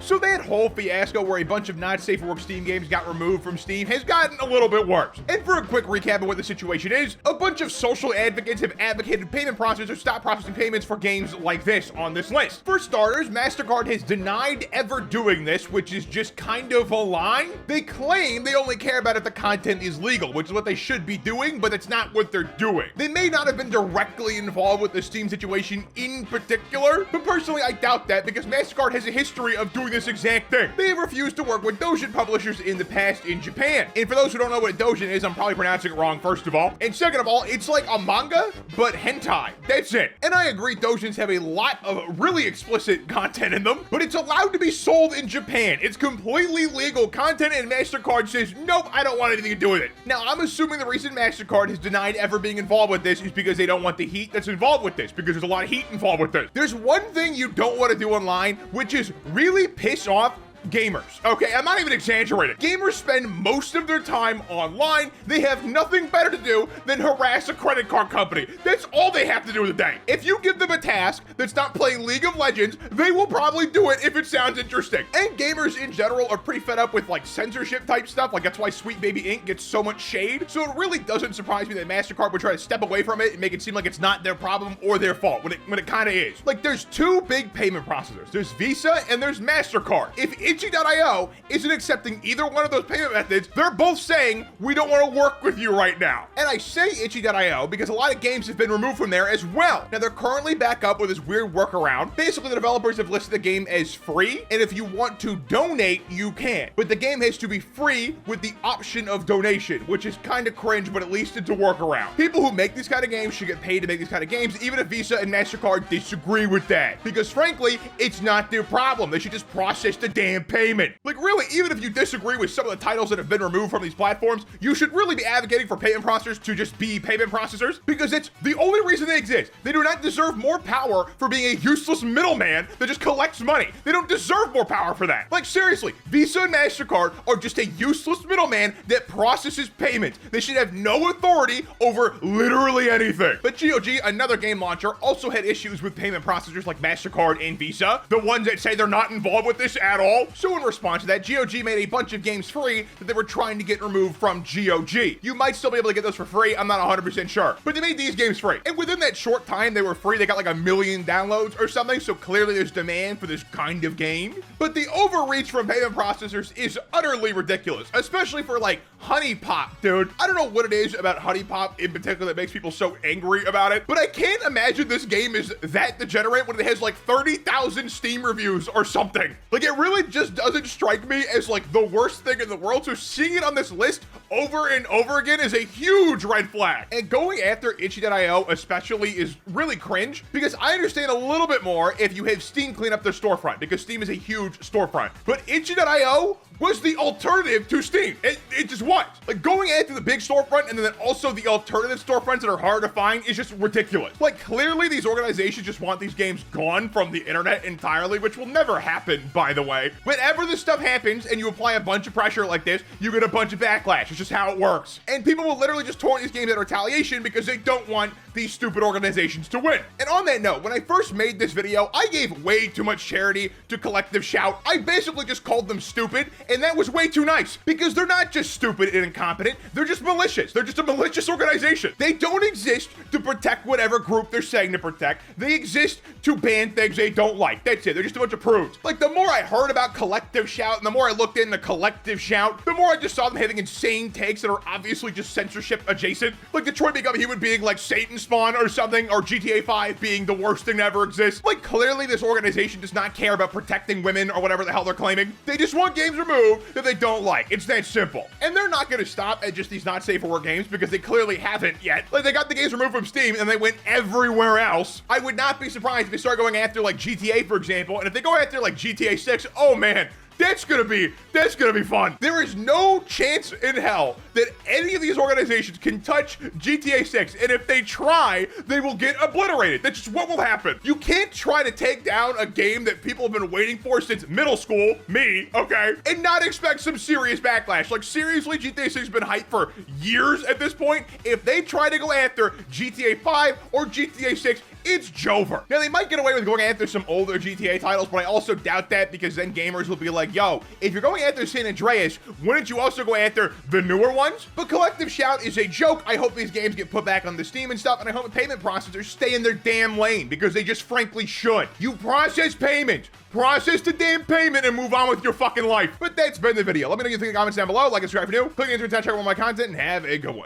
So that whole fiasco where a bunch of not safe for work Steam games got removed from Steam has gotten a little bit worse. And for a quick recap of what the situation is, a bunch of social advocates have advocated payment processors stop processing payments for games like this on this list. For starters, MasterCard has denied ever doing this, which is just kind of a lie. They claim they only care about if the content is legal, which is what they should be doing, but it's not what they're doing. They may not have been directly involved with the Steam situation in particular, but personally I doubt that because MasterCard has a history of doing this exact thing. They have refused to work with doujin publishers in the past in Japan. And for those who don't know what a doujin is, I'm probably pronouncing it wrong first of all. And second of all, it's like a manga, but hentai. That's it. And I agree doujins have a lot of really explicit content in them, but it's allowed to be sold in Japan. It's completely legal content and MasterCard says, nope, I don't want anything to do with it. Now, I'm assuming the reason MasterCard has denied ever being involved with this is because they don't want the heat that's involved with this, because there's a lot of heat involved with this. There's one thing you don't want to do online, which is really piss off gamers. Okay, I'm not even exaggerating. Gamers spend most of their time online. They have nothing better to do than harass a credit card company. That's all they have to do in the day. If you give them a task that's not playing League of Legends, they will probably do it if it sounds interesting. And gamers in general are pretty fed up with like censorship type stuff. Like that's why Sweet Baby Inc. gets so much shade. So it really doesn't surprise me that MasterCard would try to step away from it and make it seem like it's not their problem or their fault when it kind of is. Like there's two big payment processors. There's Visa and there's MasterCard. If Itchy.io isn't accepting either one of those payment methods, they're both saying, we don't want to work with you right now. And I say Itchy.io because a lot of games have been removed from there as well. Now they're currently back up with this weird workaround. Basically, the developers have listed the game as free, and if you want to donate, you can. But the game has to be free with the option of donation, which is kind of cringe, but at least it's a workaround. People who make these kind of games should get paid to make these kind of games, even if Visa and MasterCard disagree with that. Because frankly, it's not their problem. They should just process the damn payment. Like really, even if you disagree with some of the titles that have been removed from these platforms, you should really be advocating for payment processors to just be payment processors because it's the only reason they exist. They do not deserve more power for being a useless middleman that just collects money. They don't deserve more power for that. Like seriously, Visa and MasterCard are just a useless middleman that processes payments. They should have no authority over literally anything. But GOG, another game launcher, also had issues with payment processors like MasterCard and Visa, the ones that say they're not involved with this at all. So in response to that, GOG made a bunch of games free that they were trying to get removed from GOG. You might still be able to get those for free, I'm not 100% sure, but they made these games free. And within that short time they were free, they got like 1 million downloads or something, so clearly there's demand for this kind of game. But the overreach from payment processors is utterly ridiculous, especially for like Honey Pop, dude. I don't know what it is about Honey Pop in particular that makes people so angry about it, but I can't imagine this game is that degenerate when it has like 30,000 Steam reviews or something. Like it really just doesn't strike me as like the worst thing in the world. So seeing it on this list over and over again is a huge red flag. And going after Itchy.io especially is really cringe because I understand a little bit more if you have Steam clean up their storefront because Steam is a huge storefront. But Itchy.io was the alternative to Steam. It just was. Like going after the big storefront and then also the alternative storefronts that are hard to find is just ridiculous. Like clearly these organizations just want these games gone from the internet entirely, which will never happen, by the way. Whenever this stuff happens and you apply a bunch of pressure like this, you get a bunch of backlash. It's just how it works. And people will literally just torrent these games in retaliation because they don't want these stupid organizations to win. And on that note, when I first made this video, I gave way too much charity to Collective Shout. I basically just called them stupid, and that was way too nice because they're not just stupid and incompetent, they're just malicious. They're just a malicious organization. They don't exist to protect whatever group they're saying to protect. They exist to ban things they don't like. That's it. They're just a bunch of prudes. Like the more I heard about Collective Shout and the more I looked into Collective Shout, the more I just saw them having insane takes that are obviously just censorship adjacent. Like Detroit Become Human being like Satan Spawn or something, or GTA 5 being the worst thing to ever exist. Like clearly this organization does not care about protecting women or whatever the hell they're claiming. They just want games removed that they don't like. It's that simple. And they're not gonna stop at just these not safe for work games because they clearly haven't yet. Like they got the games removed from Steam and they went everywhere else. I would not be surprised if they start going after like GTA, for example, and if they go after like GTA 6, oh man, that's gonna be fun. There is no chance in hell that any of these organizations can touch GTA 6, and if they try, they will get obliterated. That's just what will happen. You can't try to take down a game that people have been waiting for since middle school, me, okay, and not expect some serious backlash. Like seriously, GTA 6 has been hyped for years at this point. If they try to go after GTA 5 or GTA 6, it's Jover. Now, they might get away with going after some older GTA titles, but I also doubt that because then gamers will be like, yo, if you're going after San Andreas, wouldn't you also go after the newer ones? But Collective Shout is a joke. I hope these games get put back on the Steam and stuff, and I hope the payment processors stay in their damn lane because they just frankly should. You process payment. Process the damn payment and move on with your fucking life. But that's been the video. Let me know what you think in the comments down below. Like and subscribe if you're new. Click the intern tab, check out all my content, and have a good one.